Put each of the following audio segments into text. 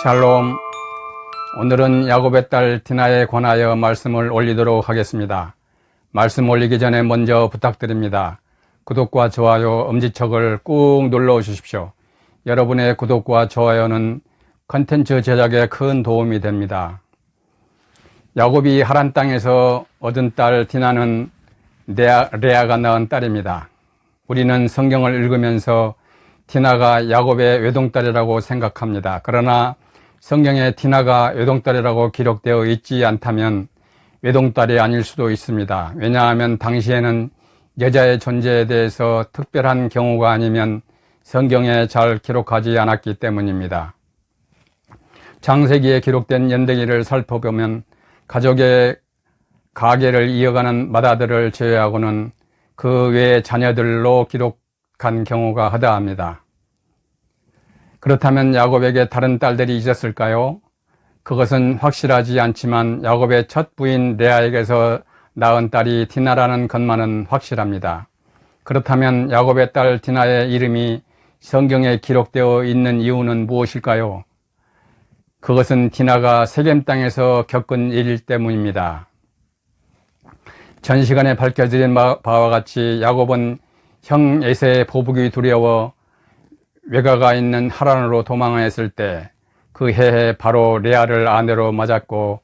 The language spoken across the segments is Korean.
샬롬. 오늘은 야곱의 딸 디나에 관하여 말씀을 올리도록 하겠습니다. 말씀 올리기 전에 먼저 부탁드립니다. 구독과 좋아요, 엄지척을 꾹 눌러 주십시오. 여러분의 구독과 좋아요는 컨텐츠 제작에 큰 도움이 됩니다. 야곱이 하란 땅에서 얻은 딸 디나는 레아가 낳은 딸입니다. 우리는 성경을 읽으면서 디나가 야곱의 외동딸이라고 생각합니다. 그러나 성경에 디나가 외동딸이라고 기록되어 있지 않다면 외동딸이 아닐 수도 있습니다. 왜냐하면 당시에는 여자의 존재에 대해서 특별한 경우가 아니면 성경에 잘 기록하지 않았기 때문입니다. 창세기에 기록된 연대기를 살펴보면 가족의 가계를 이어가는 맏아들을 제외하고는 그 외의 자녀들로 기록한 경우가 허다합니다. 그렇다면 야곱에게 다른 딸들이 있었을까요? 그것은 확실하지 않지만 야곱의 첫 부인 레아에게서 낳은 딸이 디나라는 것만은 확실합니다. 그렇다면 야곱의 딸 디나의 이름이 성경에 기록되어 있는 이유는 무엇일까요? 그것은 디나가 세겜 땅에서 겪은 일 때문입니다. 전 시간에 밝혀드린 바와 같이 야곱은 형 에서의 보복이 두려워 외가가 있는 하란으로 도망했을 때 그 해에 바로 레아를 아내로 맞았고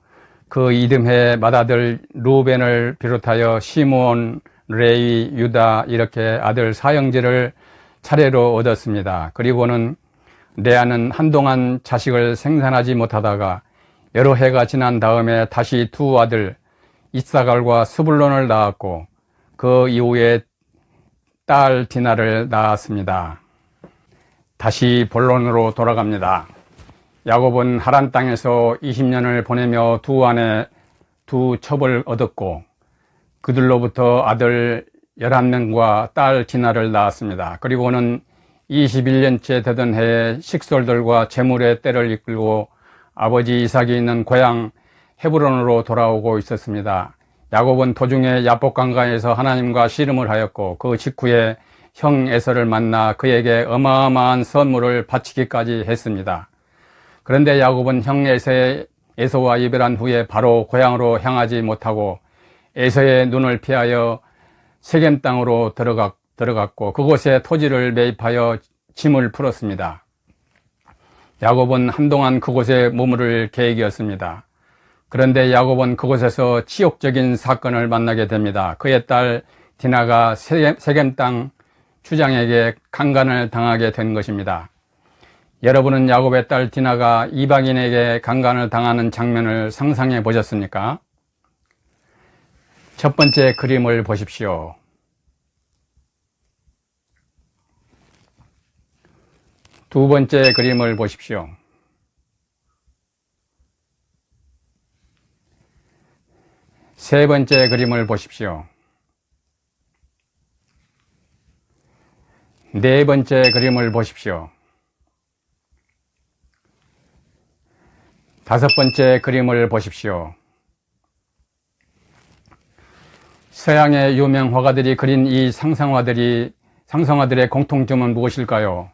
그 이듬해 맏아들 루벤을 비롯하여 시므온, 레위, 유다 이렇게 아들 사형제를 차례로 얻었습니다. 그리고는 레아는 한동안 자식을 생산하지 못하다가 여러 해가 지난 다음에 다시 두 아들 이사갈과 스불론을 낳았고 그 이후에 딸 디나를 낳았습니다. 다시 본론으로 돌아갑니다. 야곱은 하란 땅에서 20년을 보내며 두 아내 두 첩을 얻었고 그들로부터 아들 11명과 딸 디나를 낳았습니다. 그리고는 21년째 되던 해에 식솔들과 재물의 때를 이끌고 아버지 이삭이 있는 고향 헤브론으로 돌아오고 있었습니다. 야곱은 도중에 야복 강가에서 하나님과 씨름을 하였고 그 직후에 형 에서를 만나 그에게 어마어마한 선물을 바치기까지 했습니다. 그런데 야곱은 형 에서와 이별한 후에 바로 고향으로 향하지 못하고 에서의 눈을 피하여 세겜 땅으로 들어갔고 그곳에 토지를 매입하여 짐을 풀었습니다. 야곱은 한동안 그곳에 머무를 계획이었습니다. 그런데 야곱은 그곳에서 치욕적인 사건을 만나게 됩니다. 그의 딸 디나가 세겜 땅 추장에게 강간을 당하게 된 것입니다. 여러분은 야곱의 딸 디나가 이방인에게 강간을 당하는 장면을 상상해 보셨습니까? 첫 번째 그림을 보십시오. 두 번째 그림을 보십시오. 세 번째 그림을 보십시오. 네 번째 그림을 보십시오. 다섯 번째 그림을 보십시오. 서양의 유명 화가들이 그린 이 상상화들의 공통점은 무엇일까요?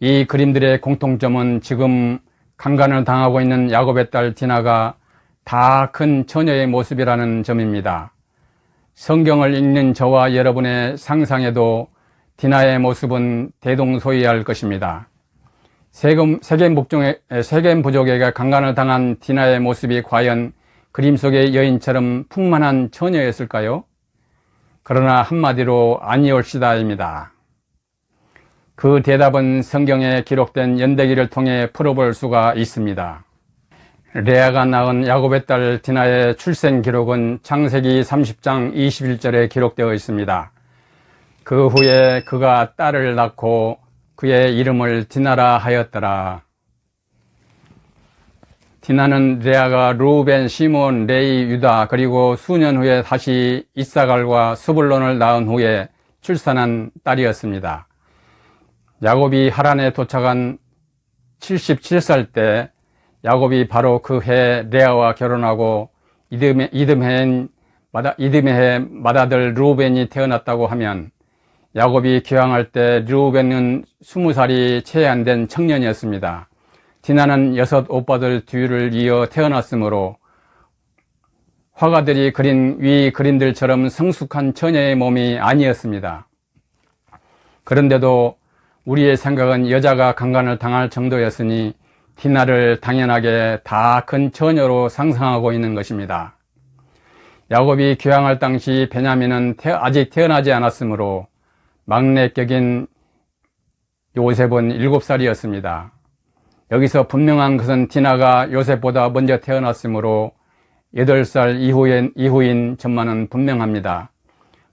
이 그림들의 공통점은 지금 강간을 당하고 있는 야곱의 딸 디나가 다 큰 처녀의 모습이라는 점입니다. 성경을 읽는 저와 여러분의 상상에도 디나의 모습은 대동소이할 것입니다. 세겜 부족에게 강간을 당한 디나의 모습이 과연 그림 속의 여인처럼 풍만한 처녀였을까요? 그러나 한마디로 아니올시다입니다. 그 대답은 성경에 기록된 연대기를 통해 풀어볼 수가 있습니다. 레아가 낳은 야곱의 딸 디나의 출생 기록은 창세기 30장 21절에 기록되어 있습니다. 그 후에 그가 딸을 낳고 그의 이름을 디나라 하였더라. 디나는 레아가 루벤, 시므온, 레위, 유다 그리고 수년 후에 다시 이사갈과 스불론을 낳은 후에 출산한 딸이었습니다. 야곱이 하란에 도착한 77살 때 야곱이 바로 그 해 레아와 결혼하고 이듬해 맏아들 루벤이 태어났다고 하면 야곱이 귀향할 때 르우벤은 20살이 채 안 된 청년이었습니다. 디나는 6 오빠들 뒤를 이어 태어났으므로 화가들이 그린 위 그림들처럼 성숙한 처녀의 몸이 아니었습니다. 그런데도 우리의 생각은 여자가 강간을 당할 정도였으니 디나를 당연하게 다 큰 처녀로 상상하고 있는 것입니다. 야곱이 귀향할 당시 베냐민은 아직 태어나지 않았으므로 막내 격인 요셉은 7살이었습니다. 여기서 분명한 것은 디나가 요셉보다 먼저 태어났으므로 8살 이후인 점만은 분명합니다.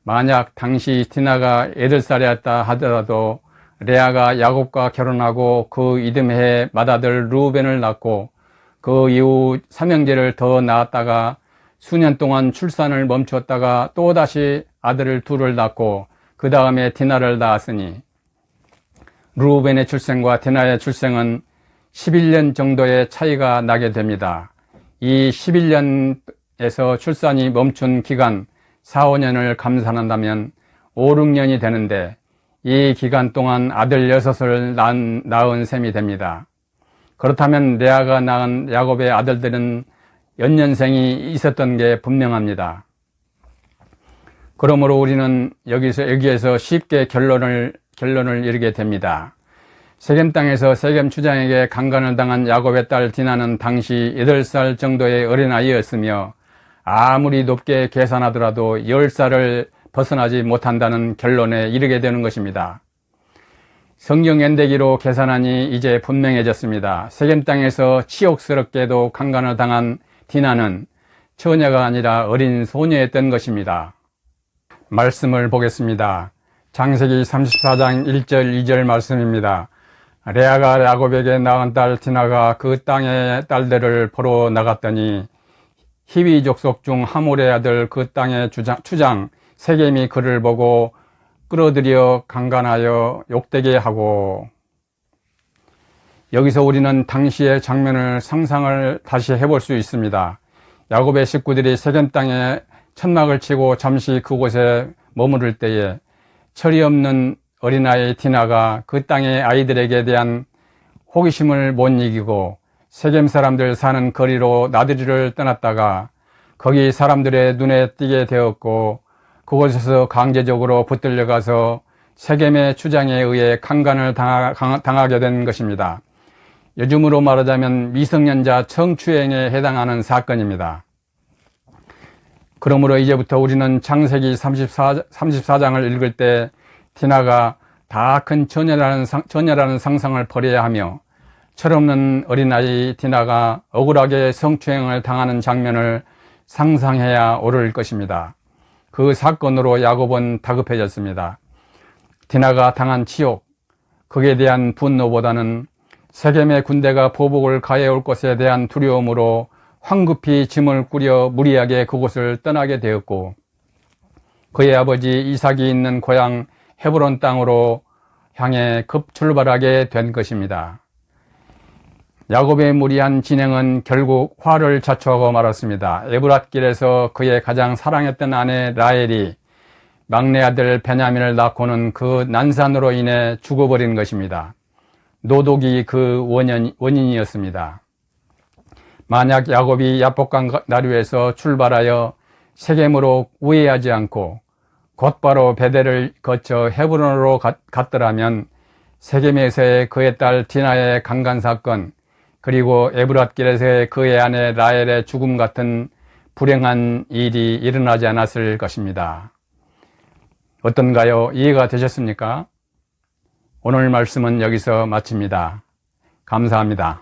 만약 당시 디나가 8살이었다 하더라도 레아가 야곱과 결혼하고 그 이듬해에 맏아들 루벤을 낳고 그 이후 삼형제를 더 낳았다가 수년 동안 출산을 멈췄다가 또다시 아들을 둘을 낳고 그 다음에 디나를 낳았으니 루벤의 출생과 디나의 출생은 11년 정도의 차이가 나게 됩니다. 이 11년에서 출산이 멈춘 기간 4, 5년을 감산한다면 5, 6년이 되는데 이 기간 동안 아들 6을 낳은 셈이 됩니다. 그렇다면 레아가 낳은 야곱의 아들들은 연년생이 있었던 게 분명합니다. 그러므로 우리는 여기에서 쉽게 결론을 이르게 됩니다. 세겜 땅에서 세겜 추장에게 강간을 당한 야곱의 딸 디나는 당시 8살 정도의 어린아이였으며 아무리 높게 계산하더라도 10살을 벗어나지 못한다는 결론에 이르게 되는 것입니다. 성경 연대기로 계산하니 이제 분명해졌습니다. 세겜 땅에서 치욕스럽게도 강간을 당한 디나는 처녀가 아니라 어린 소녀였던 것입니다. 말씀을 보겠습니다. 창세기 34장 1절 2절 말씀입니다. 레아가 야곱에게 낳은 딸 디나가 그 땅의 딸들을 보러 나갔더니 히위 족속 중 하몰의 아들 그 땅의 추장 세겜이 그를 보고 끌어들여 강간하여 욕되게 하고. 여기서 우리는 당시의 장면을 상상을 다시 해볼 수 있습니다. 야곱의 식구들이 세겜 땅에 천막을 치고 잠시 그곳에 머무를 때에 철이 없는 어린아이 디나가 그 땅의 아이들에게 대한 호기심을 못 이기고 세겜 사람들 사는 거리로 나들이를 떠났다가 거기 사람들의 눈에 띄게 되었고 그곳에서 강제적으로 붙들려가서 세겜의 추장에 의해 강간을 당하게 된 것입니다. 요즘으로 말하자면 미성년자 성추행에 해당하는 사건입니다. 그러므로 이제부터 우리는 창세기 34장을 읽을 때 디나가 다 큰 처녀라는 상상을 버려야 하며 철없는 어린아이 디나가 억울하게 성추행을 당하는 장면을 상상해야 옳을 것입니다. 그 사건으로 야곱은 다급해졌습니다. 디나가 당한 치욕, 거기에 대한 분노보다는 세겜의 군대가 보복을 가해올 것에 대한 두려움으로 황급히 짐을 꾸려 무리하게 그곳을 떠나게 되었고 그의 아버지 이삭이 있는 고향 헤브론 땅으로 향해 급 출발하게 된 것입니다. 야곱의 무리한 진행은 결국 화를 자초하고 말았습니다. 에브랏길에서 그의 가장 사랑했던 아내 라헬이 막내 아들 베냐민을 낳고는 그 난산으로 인해 죽어버린 것입니다. 노독이 그 원인이었습니다. 만약 야곱이 야복강 나루에서 출발하여 세겜으로 우회하지 않고 곧바로 베델을 거쳐 헤브론으로 갔더라면 세겜에서의 그의 딸 디나의 강간 사건 그리고 에브랏길에서의 그의 아내 라헬의 죽음 같은 불행한 일이 일어나지 않았을 것입니다. 어떤가요? 이해가 되셨습니까? 오늘 말씀은 여기서 마칩니다. 감사합니다.